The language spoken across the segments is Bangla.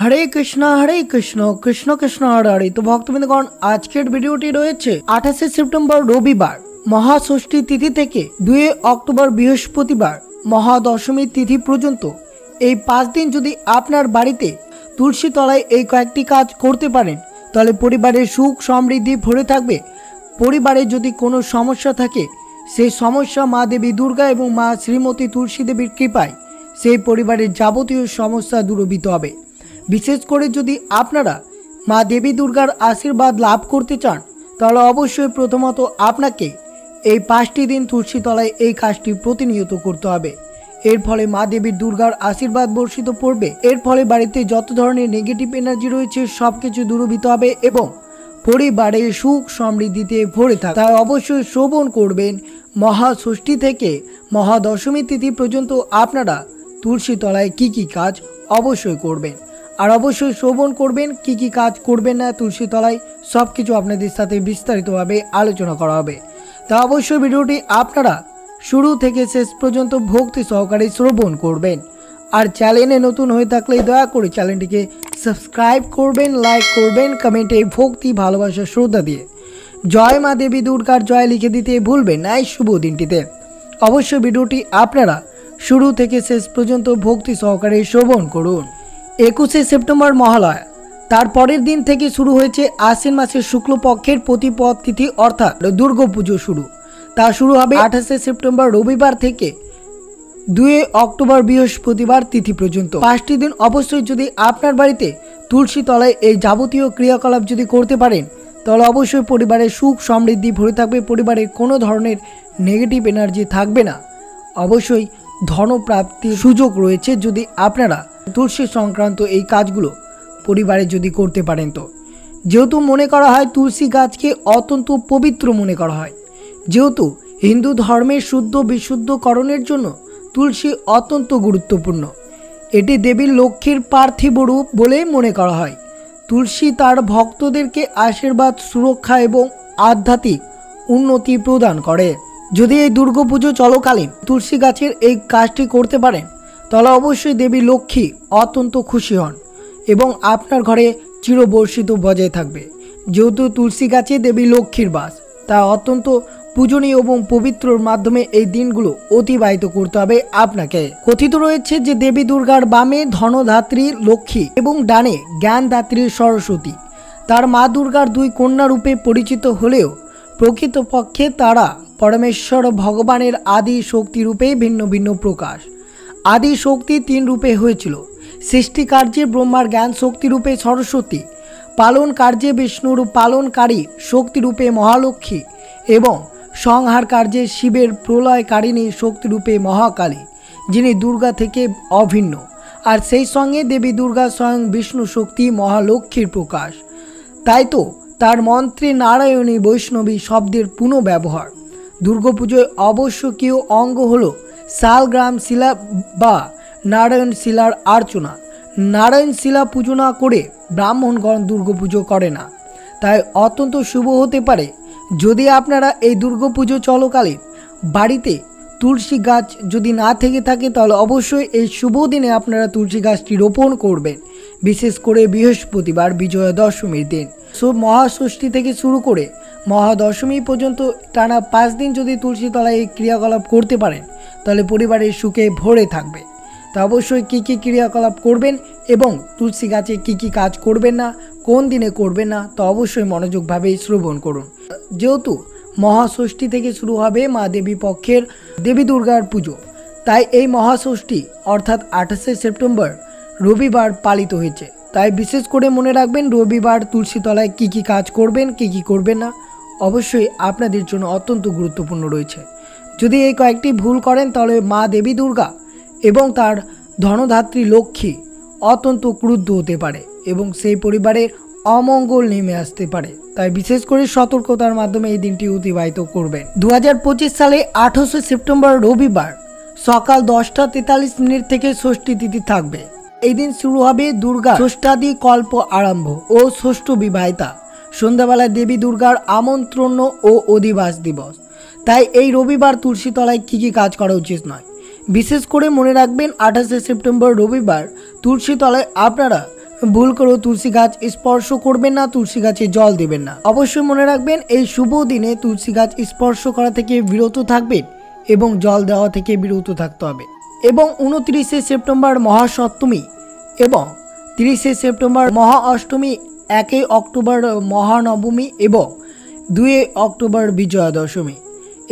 হরে কৃষ্ণ কৃষ্ণ কৃষ্ণ হরে হরে। তো ভক্তবৃন্দগণ, আজকের ভিডিওটি রয়েছে 28শে সেপ্টেম্বর রবিবার মহাষষ্ঠী তিথি থেকে 2 অক্টোবর বৃহস্পতিবার মহাদশমী তিথি পর্যন্ত এই 5 দিন যদি আপনার বাড়িতে তুলসী তলায় এই কয়েকটি কাজ করতে পারেন তাহলে পরিবারের সুখ সমৃদ্ধি ভরে থাকবে। পরিবারে যদি কোনো সমস্যা থাকে সেই সমস্যা মা দেবী দুর্গা এবং মা শ্রীমতী তুলসী দেবীর কৃপায় সেই পরিবারের যাবতীয় সমস্যা দূরীভূত হবে। বিশেষ করে যদি আপনারা মা দেবী দুর্গার আশীর্বাদ লাভ করতে চান তাহলে অবশ্যই প্রথমত আপনাকে এই 5টি দিন তুলসী তলায় এই কাজটি প্রতিনিয়ত করতে হবে। এর ফলে মা দেবী দুর্গার আশীর্বাদ বর্ষিত পড়বে। এর ফলে বাড়িতে যত ধরনের নেগেটিভ এনার্জি রয়েছে সবকিছু দূরীভূত হবে এবং পরিবারে সুখ সমৃদ্ধিতে ভরে থাকে। তাই অবশ্যই শ্রবণ করবেন মহাষষ্ঠী থেকে মহাদশমী তিথি পর্যন্ত আপনারা তুলসী তলায় কি কি কাজ অবশ্যই করবেন, আর অবশ্যই শ্রবণ করবেন কি কি কাজ করবেন না তুলসী তলায় সবকিছু আপনাদের সাথে বিস্তারিতভাবে আলোচনা করা হবে। তা অবশ্যই ভিডিওটি আপনারা শুরু থেকে শেষ পর্যন্ত ভক্তি সহকারে শ্রবণ করবেন। আর চ্যানেলে নতুন হয়ে থাকলে দয়া করে চ্যানেলটিকে সাবস্ক্রাইব করবেন, লাইক করবেন, কমেন্টে ভক্তি ভালোবাসা শ্রদ্ধা দিয়ে জয় মা দেবী দুর্গার জয় লিখে দিতে ভুলবেন না এই শুভ দিনটিতে। অবশ্যই ভিডিওটি আপনারা শুরু থেকে শেষ পর্যন্ত ভক্তি সহকারে শ্রবণ করুন। 21শে সেপ্টেম্বর মহালয়া, তার পরের দিন থেকে শুরু হয়েছে আশ্বিন মাসের শুক্লপক্ষের প্রতিপদ তিথি অর্থাৎ দুর্গাপুজো শুরু। তা শুরু হবে 28শে সেপ্টেম্বর রবিবার থেকে 2 অক্টোবর বৃহস্পতিবার তিথি পর্যন্ত। 5টি দিন অবশ্যই যদি আপনার বাড়িতে তুলসী তলায় এই যাবতীয় ক্রিয়াকলাপ যদি করতে পারেন তাহলে অবশ্যই পরিবারের সুখ সমৃদ্ধি ভরে থাকবে। পরিবারের কোনো ধরনের নেগেটিভ এনার্জি থাকবে না। অবশ্যই ধনপ্রাপ্তির সুযোগ রয়েছে যদি আপনারা তুলসী সংক্রান্ত এই কাজগুলো পরিবারে যদি করতে পারেন। তো যেহেতু মনে করা হয় তুলসী গাছকে অত্যন্ত পবিত্র মনে করা হয়, যেহেতু হিন্দু ধর্মের শুদ্ধ বিশুদ্ধকরণের জন্য তুলসী অত্যন্ত গুরুত্বপূর্ণ। এটি দেবী লক্ষ্মীর পার্থিব রূপ বলে মনে করা হয়। তুলসী তার ভক্তদেরকে আশীর্বাদ, সুরক্ষা এবং আধ্যাত্মিক উন্নতি প্রদান করে। যদি এই দুর্গাপুজো চলাকালীন তুলসী গাছের এই কাজটি করতে পারেন তাহলে অবশ্যই দেবী লক্ষ্মী অত্যন্ত খুশি হন এবং আপনার ঘরে চিরবর্ষিত বজায় থাকবে। যেহেতু তুলসী গাছে দেবী লক্ষ্মীর বাস, তা অত্যন্ত পূজনীয় এবং পবিত্রর মাধ্যমে এই দিনগুলো অতিবাহিত করতে হবে আপনাকে। কথিত রয়েছে যে দেবী দুর্গার বামে ধনধাত্রী লক্ষ্মী এবং ডানে জ্ঞানদাত্রী সরস্বতী। তার মা দুর্গার 2 কন্যা রূপে পরিচিত হলেও প্রকৃতপক্ষে তারা পরমেশ্বর ভগবানের আদি শক্তি রূপে ভিন্ন ভিন্ন প্রকাশ। আদি শক্তি 3 রূপে হয়েছিল। সৃষ্টি কার্যে ব্রহ্মার জ্ঞান শক্তি রূপে সরস্বতী, পালন কার্যে বিষ্ণুর পালনকারী শক্তি রূপে মহালক্ষ্মী এবং সংহার কার্যে শিবের প্রলয়কারিণী শক্তি রূপে মহাকালী, যিনি দুর্গা থেকে অভিন্ন। আর সেই সঙ্গে দেবী দুর্গা স্বয়ং বিষ্ণু শক্তি মহালক্ষ্মীর প্রকাশ। তাই তো তার মন্ত্রে নারায়ণী বৈষ্ণবী শব্দের পুনঃব্যবহার। দুর্গাপুজোয় আবশ্যকীয় অঙ্গ হল শালগ্রাম শিলা বা নারায়ণ শিলার আর্চনা। নারায়ণ শিলা পুজো না করে ব্রাহ্মণগণ দুর্গাপুজো করে না। তাই অত্যন্ত শুভ হতে পারে যদি আপনারা এই দুর্গাপুজো চলাকালীন বাড়িতে তুলসী গাছ যদি না থেকে থাকে তাহলে অবশ্যই এই শুভ দিনে আপনারা তুলসী গাছটি রোপণ করবেন। বিশেষ করে বৃহস্পতিবার বিজয়া দশমীর দিন মহাষষ্ঠী থেকে শুরু করে মহাদশমী পর্যন্ত টানা 5 দিন যদি তুলসী তলায় এই ক্রিয়াকলাপ করতে পারেন তাহলে পরিবারের সুখে ভরে থাকবে। তা অবশ্যই কী কী ক্রিয়াকলাপ করবেন এবং তুলসী গাছে কী কী কাজ করবেন না, কোন দিনে করবেন না, তা অবশ্যই মনোযোগভাবে শ্রবণ করুন। যেহেতু মহাষষ্ঠী থেকে শুরু হবে মা দেবী পক্ষের দেবী দুর্গার পুজো, তাই এই মহাষষ্ঠী অর্থাৎ 28শে সেপ্টেম্বর রবিবার পালিত হয়েছে। তাই বিশেষ করে মনে রাখবেন রবিবার তুলসী তলায় কী কী কাজ করবেন, কী কী করবেন না, অবশ্যই আপনাদের জন্য অত্যন্ত গুরুত্বপূর্ণ রয়েছে। যদি এই কয়েকটি ভুল করেন তাহলে মা দেবী দুর্গা এবং তার ধনধাত্রী লক্ষ্মী অত্যন্ত ক্রুদ্ধ হতে পারে এবং সেই পরিবারের অমঙ্গল নেমে আসতে পারে। তাই বিশেষ করে সতর্কতার মাধ্যমে এই দিনটি অতিবাহিত করবেন। 2025 সালে 28শে সেপ্টেম্বর রবিবার সকাল 10:43 থেকে ষষ্ঠী তিথি থাকবে। এই দিন শুরু হবে দুর্গা ষষ্ঠাদি কল্প আরম্ভ ও ষষ্ঠ বিবাহিতা। সন্ধ্যাবেলায় দেবী দুর্গার আমন্ত্রণ ও অধিবাস দিবস। তাই এই রবিবার তুলসী তলায় কী কী কাজ করা উচিত নয়। বিশেষ করে মনে রাখবেন 28শে সেপ্টেম্বর রবিবার তুলসী তলায় আপনারা ভুল করেও তুলসী গাছ স্পর্শ করবেন না, তুলসী গাছে জল দেবেন না। অবশ্যই মনে রাখবেন এই শুভ দিনে তুলসী গাছ স্পর্শ করা থেকে বিরত থাকবেন এবং জল দেওয়া থেকে বিরত থাকতে হবে। এবং 29শে সেপ্টেম্বর মহাসপ্তমী এবং 30শে সেপ্টেম্বর মহা অষ্টমী, 1 অক্টোবর মহানবমী এবং 2 অক্টোবর বিজয়া দশমী,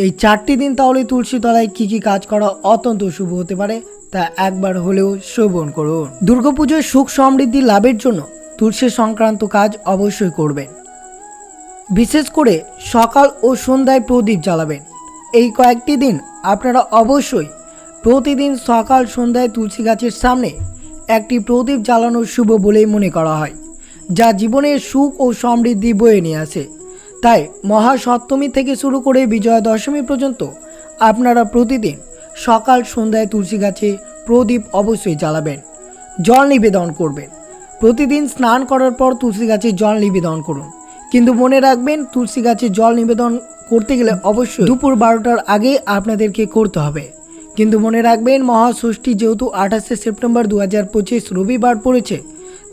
এই 4টি দিন তাহলে তুলসী তলায় কী কী কাজ করা অত্যন্ত শুভ হতে পারে তা একবার হলেও শ্রবণ করুন। দুর্গাপুজোয় সুখ সমৃদ্ধি লাভের জন্য তুলসী সংক্রান্ত কাজ অবশ্যই করবেন। বিশেষ করে সকাল ও সন্ধ্যায় প্রদীপ জ্বালাবেন। এই কয়েকটি দিন আপনারা অবশ্যই প্রতিদিন সকাল সন্ধ্যায় তুলসী গাছের সামনে একটি প্রদীপ জ্বালানো শুভ বলেই মনে করা হয়, যা জীবনের সুখ ও সমৃদ্ধি বয়ে নিয়ে আসে। তাই মহাসপ্তমী থেকে শুরু করে বিজয়া দশমী পর্যন্ত আপনারা প্রতিদিন সকাল সন্ধ্যায় তুলসী গাছে প্রদীপ অবশ্যই জ্বালাবেন, জল নিবেদন করবেন। প্রতিদিন স্নান করার পর তুলসী গাছে জল নিবেদন করুন, কিন্তু মনে রাখবেন তুলসী গাছে জল নিবেদন করতে গেলে অবশ্যই দুপুর 12টার আগে আপনাদেরকে করতে হবে। কিন্তু মনে রাখবেন মহাষষ্ঠী যেহেতু 28শে সেপ্টেম্বর 2025 রবিবার পড়েছে,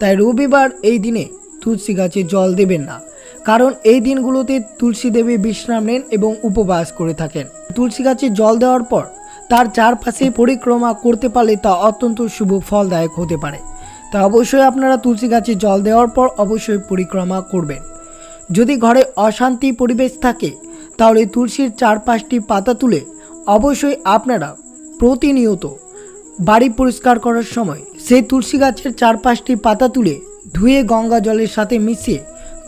তাই রবিবার এই দিনে তুলসী গাছে জল দেবেন না, কারণ এই দিনগুলোতে তুলসী দেবী বিশ্রাম নেন এবং উপবাস করে থাকেন। তুলসী গাছে জল দেওয়ার পর তার চারপাশে পরিক্রমা করতে পারলে তা অত্যন্ত শুভ ফলদায়ক হতে পারে। তা অবশ্যই আপনারা তুলসী গাছে জল দেওয়ার পর অবশ্যই পরিক্রমা করবেন। যদি ঘরে অশান্তি পরিবেশ থাকে তাহলে তুলসীর 4-5টি পাতা তুলে অবশ্যই আপনারা প্রতিনিয়ত বাড়ি পরিষ্কার করার সময় সেই তুলসী গাছের 4-5টি পাতা তুলে ধুয়ে গঙ্গা জলের সাথে মিশিয়ে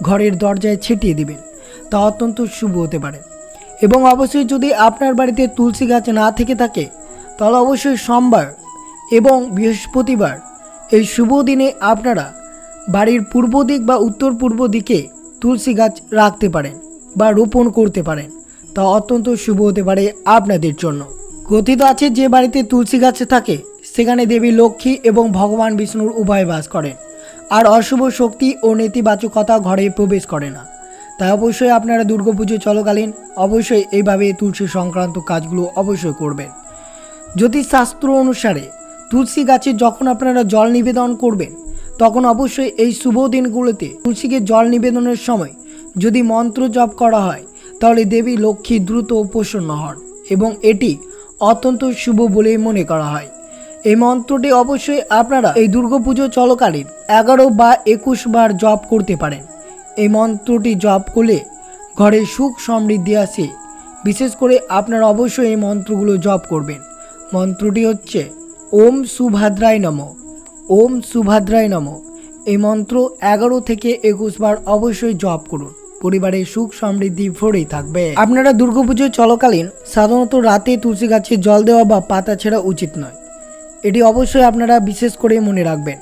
ঘরের দরজায় ছিটিয়ে দিবেন, তা অত্যন্ত শুভ হতে পারে। এবং অবশ্যই যদি আপনার বাড়িতে তুলসী গাছ না থেকে থাকে তাহলে অবশ্যই সোমবার এবং বৃহস্পতিবার এই শুভ দিনে আপনারা বাড়ির পূর্ব দিক বা উত্তর পূর্ব দিকে তুলসী গাছ রাখতে পারেন বা রোপণ করতে পারেন, তা অত্যন্ত শুভ হতে পারে আপনাদের জন্য। কথিত আছে যে বাড়িতে তুলসী গাছ থাকে সেখানে দেবী লক্ষ্মী এবং ভগবান বিষ্ণুর উভয় বাস করেন, আর অশুভ শক্তি ও নেতিবাচকতা ঘরে প্রবেশ করে না। তাই অবশ্যই আপনারা দুর্গাপুজো চলাকালীন অবশ্যই এইভাবে তুলসী সংক্রান্ত কাজগুলো অবশ্যই করবেন। জ্যোতিষশাস্ত্র অনুসারে তুলসী গাছে যখন আপনারা জল নিবেদন করবেন তখন অবশ্যই এই শুভ দিনগুলোতে তুলসীকে জল নিবেদনের সময় যদি মন্ত্র জপ করা হয় তাহলে দেবী লক্ষ্মী দ্রুত প্রসন্ন হন এবং এটি অত্যন্ত শুভ বলেই মনে করা হয়। এই মন্ত্রটি অবশ্যই আপনারা এই দুর্গাপুজো চলাকালীন 11 বা 21 বার জপ করতে পারেন। এই মন্ত্রটি জপ করলে ঘরে সুখ সমৃদ্ধি আসে। বিশেষ করে আপনারা অবশ্যই এই মন্ত্রগুলো জপ করবেন। মন্ত্রটি হচ্ছে ওম সুভদ্রায় নমঃ, ওম সুভদ্রায় নমঃ। এই মন্ত্র 11 থেকে 21 বার অবশ্যই জপ করুন, পরিবারে সুখ সমৃদ্ধি ভরেই থাকবে। আপনারা দুর্গাপুজো চলাকালীন সাধারণত রাতে তুলসী গাছে জল দেওয়া বা পাতা ছেঁড়া উচিত নয়, এটি অবশ্যই আপনারা বিশেষ করে মনে রাখবেন।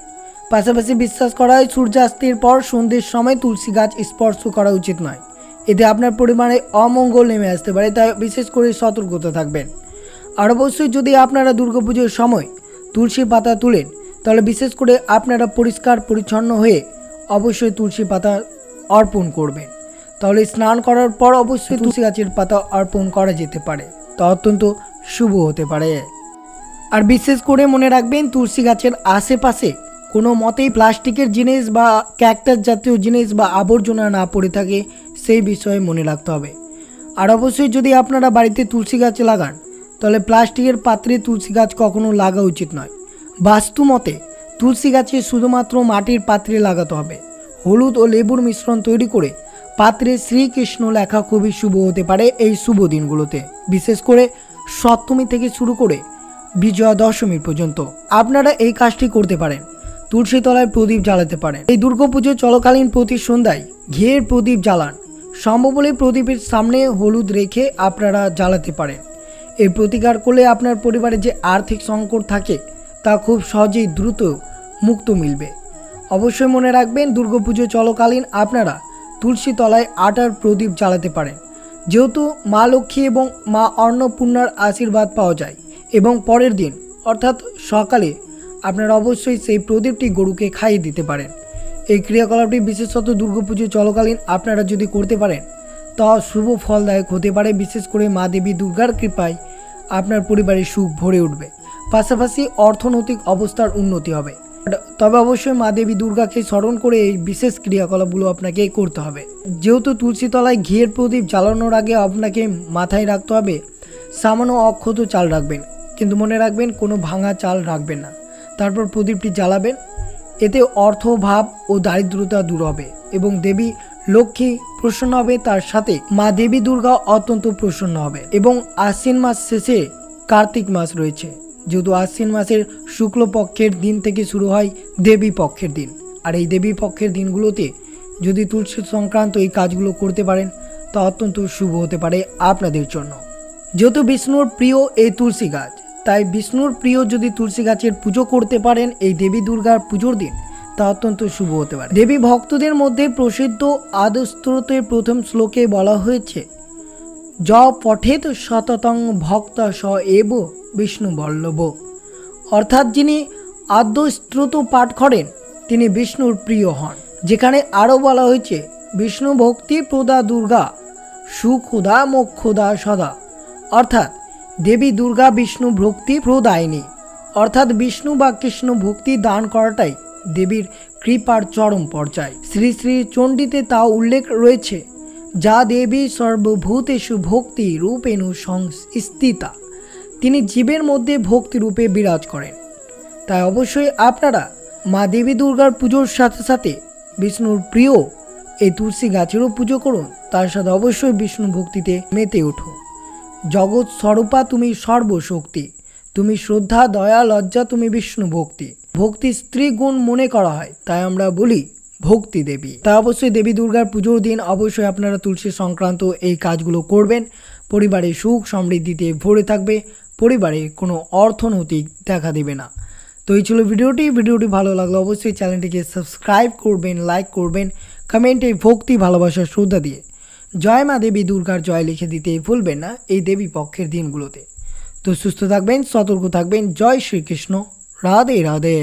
পাশাপাশি বিশ্বাস করা হয় সূর্যাস্তের পর সন্ধ্যের সময় তুলসী গাছ স্পর্শ করা উচিত নয়, এতে আপনার পরিবারে অমঙ্গল নেমে আসতে পারে, তাই বিশেষ করে সতর্কতা থাকবেন। আর অবশ্যই যদি আপনারা দুর্গাপুজোর সময় তুলসী পাতা তুলেন তাহলে বিশেষ করে আপনারা পরিষ্কার পরিচ্ছন্ন হয়ে অবশ্যই তুলসী পাতা অর্পণ করবেন। তাহলে স্নান করার পর অবশ্যই তুলসী গাছের পাতা অর্পণ করা যেতে পারে, তা অত্যন্ত শুভ হতে পারে। আর বিশেষ করে মনে রাখবেন তুলসী গাছের আশেপাশে কোনো মতেই প্লাস্টিকের জিনিস বা ক্যাকটাস জাতীয় জিনিস বা আবর্জনা না পড়ে থাকে সেই বিষয়ে মনে রাখতে হবে। আর অবশ্যই যদি আপনারা বাড়িতে তুলসী গাছ লাগান তাহলে প্লাস্টিকের পাত্রে তুলসী গাছ কখনো লাগা উচিত নয়। বাস্তু মতে তুলসী গাছে শুধুমাত্র মাটির পাত্রে লাগাতে হবে। হলুদ ও লেবুর মিশ্রণ তৈরি করে পাত্রে শ্রীকৃষ্ণ লেখা খুবই শুভ হতে পারে এই শুভ দিনগুলোতে, বিশেষ করে সপ্তমী থেকে শুরু করে বিজয়া দশমী পর্যন্ত আপনারা এই কাজটি করতে পারেন। তুলসী তলায় প্রদীপ জ্বালাতে পারেন। এই দুর্গাপুজো চলাকালীন প্রতি সন্ধ্যায় ঘিয়ের প্রদীপ জ্বালান, সম্ভব হলে প্রদীপের সামনে হলুদ রেখে আপনারা জ্বালাতে পারেন। এই প্রতিকার করলে আপনার পরিবারে যে আর্থিক সংকট থাকে তা খুব সহজেই দ্রুত মুক্ত মিলবে। অবশ্যই মনে রাখবেন দুর্গাপুজো চলাকালীন আপনারা তুলসী তলায় আটার প্রদীপ জ্বালাতে পারেন, যেহেতু মা লক্ষ্মী এবং মা অন্নপূর্ণার আশীর্বাদ পাওয়া যায়। এবং পরের দিন অর্থাৎ সকালে আপনারা অবশ্যই সেই প্রদীপটি গরুকে খাইয়ে দিতে পারেন। এই ক্রিয়াকলাপটি বিশেষত দুর্গাপুজো চলাকালীন আপনারা যদি করতে পারেন তা শুভ ফলদায়ক হতে পারে। বিশেষ করে মা দেবী দুর্গার কৃপায় আপনার পরিবারের সুখ ভরে উঠবে, পাশাপাশি অর্থনৈতিক অবস্থার উন্নতি হবে। তবে অবশ্যই মা দেবী দুর্গাকে স্মরণ করে এই বিশেষ ক্রিয়াকলাপগুলো আপনাকে করতে হবে। যেহেতু তুলসী তলায় ঘিয়ের প্রদীপ জ্বালানোর আগে আপনাকে মাথায় রাখতে হবে সামান্য অক্ষত চাল রাখবেন, কিন্তু মনে রাখবেন কোনো ভাঙা চাল রাখবেন না। তারপর প্রদীপটি জ্বালাবেন। এতে অর্থ ভাব ও দারিদ্রতা দূর হবে এবং দেবী লক্ষ্মী প্রসন্ন হবে, তার সাথে মা দেবী দুর্গা অত্যন্ত প্রসন্ন হবে। এবং আশ্বিন মাস শেষে কার্তিক মাস রয়েছে, যেহেতু আশ্বিন মাসের শুক্লপক্ষের দিন থেকে শুরু হয় দেবী পক্ষের দিন, আর এই দেবী পক্ষের দিনগুলোতে যদি তুলসী সংক্রান্ত এই কাজগুলো করতে পারেন তা অত্যন্ত শুভ হতে পারে আপনাদের জন্য। যেহেতু বিষ্ণুর প্রিয় এই তুলসী গাছ, তাই বিষ্ণুর প্রিয় যদি তুলসী গাছের পুজো করতে পারেন এই দেবী দুর্গার পুজোর দিন, তা অত্যন্ত শুভ হতে পারে। দেবী ভক্তদের মধ্যে প্রসিদ্ধ আদ্যস্তোত্রের প্রথম শ্লোকে বলা হয়েছে, য পঠেত সততং ভক্ত স এব বিষ্ণু বল্লভ। অর্থাৎ যিনি আদ্যস্তোত্র পাঠ করেন তিনি বিষ্ণুর প্রিয় হন। যেখানে আরও বলা হয়েছে, বিষ্ণু ভক্তি প্রদা দুর্গা সুখদা মোক্ষদা সদা। অর্থাৎ দেবী দুর্গা বিষ্ণু ভক্তি প্রদায়িনী, অর্থাৎ বিষ্ণু বা কৃষ্ণ ভক্তি দান করাটাই দেবীর কৃপার চরম পর্যায়। শ্রী শ্রী চণ্ডীতে তা উল্লেখ রয়েছে, যা দেবী সর্বভূতেষু ভক্তি রূপেণু সংস্থিতা। তিনি জীবের মধ্যে ভক্তি রূপে বিরাজ করেন। তাই অবশ্যই আপনারা মা দেবী দুর্গার পুজোর সাথে সাথে বিষ্ণুর প্রিয় এই তুলসী গাছেরও পুজো করুন, তার সাথে অবশ্যই বিষ্ণু ভক্তিতে মেতে উঠুন। জগৎ স্বরূপা তুমি সর্বশক্তি, তুমি শ্রদ্ধা দয়া লজ্জা তুমি বিষ্ণু ভক্তি। ভক্তি স্ত্রী গুণ মনে করা হয়, তাই আমরা বলি ভক্তি দেবী। তাই অবশ্যই দেবী দুর্গার পুজোর দিন অবশ্যই আপনারা তুলসী সংক্রান্ত এই কাজগুলো করবেন। পরিবারে সুখ সমৃদ্ধিতে ভরে থাকবে, পরিবারে কোনো অর্থনৈতিক দেখা দেবে না। তো এই ছিল ভিডিওটি ভালো লাগলে অবশ্যই চ্যানেলটিকে সাবস্ক্রাইব করবেন, লাইক করবেন, কমেন্টে ভক্তি ভালোবাসা শ্রদ্ধা দিয়ে জয় মা দেবী দুর্গার জয় লিখে দিতে ভুলবেন না এই দেবী পক্ষের দিনগুলোতে। তো সুস্থ থাকবেন, সতর্ক থাকবেন। জয় শ্রীকৃষ্ণ, রাধে রাধে।